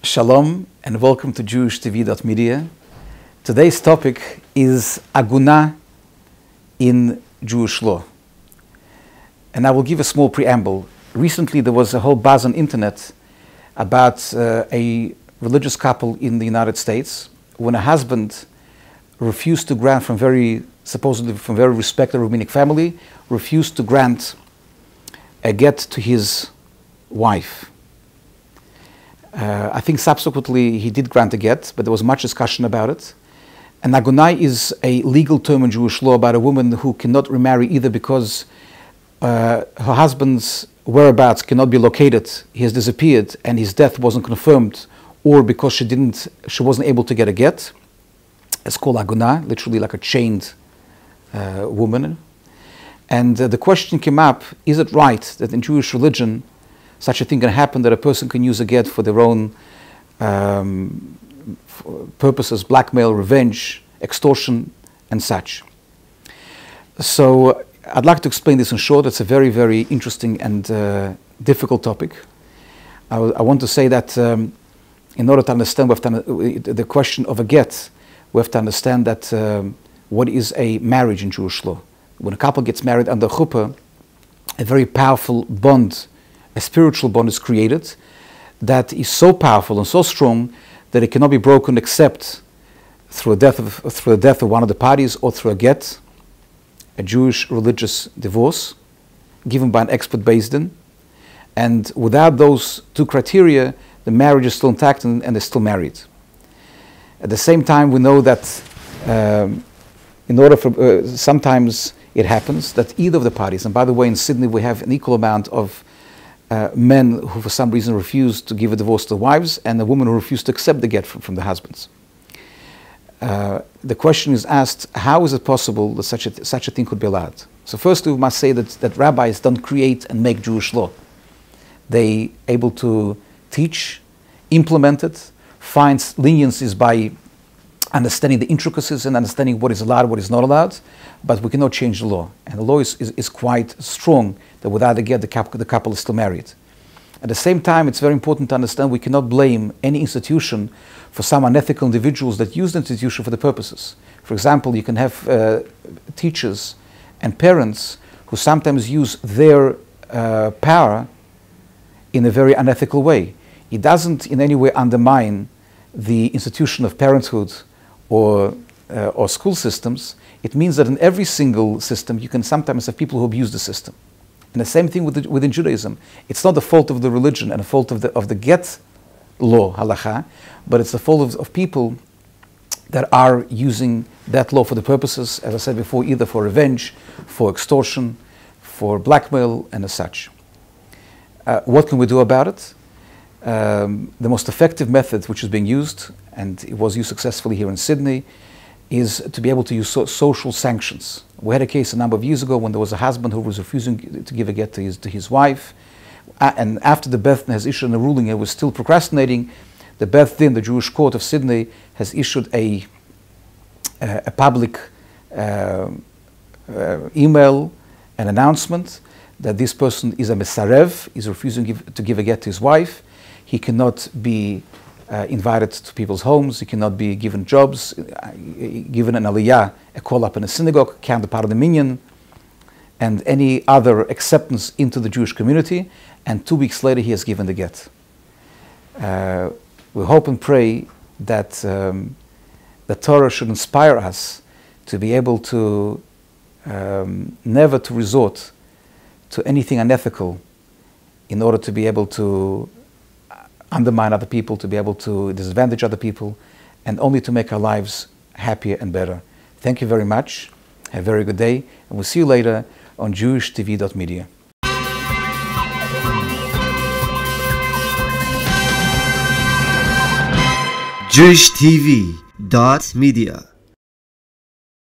Shalom and welcome to JewishTV.media. Today's topic is Agunah in Jewish law. And I will give a small preamble. Recently there was a whole buzz on internet about a religious couple in the United States when a husband refused to grant supposedly from very respected rabbinic family, refused to grant a get to his wife. I think subsequently he did grant a get, but there was much discussion about it. And Agunah is a legal term in Jewish law about a woman who cannot remarry either because her husband's whereabouts cannot be located, he has disappeared and his death wasn't confirmed, or because she wasn't able to get a get. It's called Agunah, literally like a chained woman. And the question came up, is it right that in Jewish religion such a thing can happen, that a person can use a get for their own purposes, blackmail, revenge, extortion, and such. So I'd like to explain this in short. It's a very, very interesting and difficult topic. I want to say that in order to understand the question of a get, we have to understand that what is a marriage in Jewish law. When a couple gets married under chuppah, a very powerful bond, a spiritual bond is created that is so powerful and so strong that it cannot be broken except through the death of one of the parties or through a get, a Jewish religious divorce given by an expert beis din. And without those two criteria, the marriage is still intact and they're still married. At the same time, we know that sometimes it happens that either of the parties, and by the way, in Sydney we have an equal amount of men who for some reason refuse to give a divorce to wives, and a woman who refused to accept the get from the husbands. The question is asked, how is it possible that such a thing could be allowed? So first we must say that rabbis don't create and make Jewish law. They able to teach, implement it, find leniencies by understanding the intricacies and understanding what is allowed, what is not allowed, but we cannot change the law. And the law is quite strong that without a get, the couple is still married. At the same time, it's very important to understand we cannot blame any institution for some unethical individuals that use the institution for the purposes. For example, you can have teachers and parents who sometimes use their power in a very unethical way. It doesn't in any way undermine the institution of parenthood or school systems. It means that in every single system you can sometimes have people who abuse the system. And the same thing within Judaism. It's not the fault of the religion and the fault of the get law, halacha, but it's the fault of people that are using that law for the purposes, as I said before, either for revenge, for extortion, for blackmail, and as such. What can we do about it? The most effective method which is being used, and it was used successfully here in Sydney, is to be able to use social sanctions. We had a case a number of years ago when there was a husband who was refusing to give a get to his wife, and after the Beth Din has issued a ruling and was still procrastinating, the Beth Din, the Jewish court of Sydney, has issued a public email, an announcement that this person is a mesarev, is refusing to give a get to his wife. He cannot be invited to people's homes, he cannot be given jobs, given an aliyah, a call up in a synagogue, count a part of the minyan, and any other acceptance into the Jewish community, and 2 weeks later he has given the get. We hope and pray that the Torah should inspire us to be able to never to resort to anything unethical in order to be able to undermine other people, to be able to disadvantage other people, and only to make our lives happier and better. Thank you very much. Have a very good day, and we'll see you later on JewishTV.media. JewishTV.media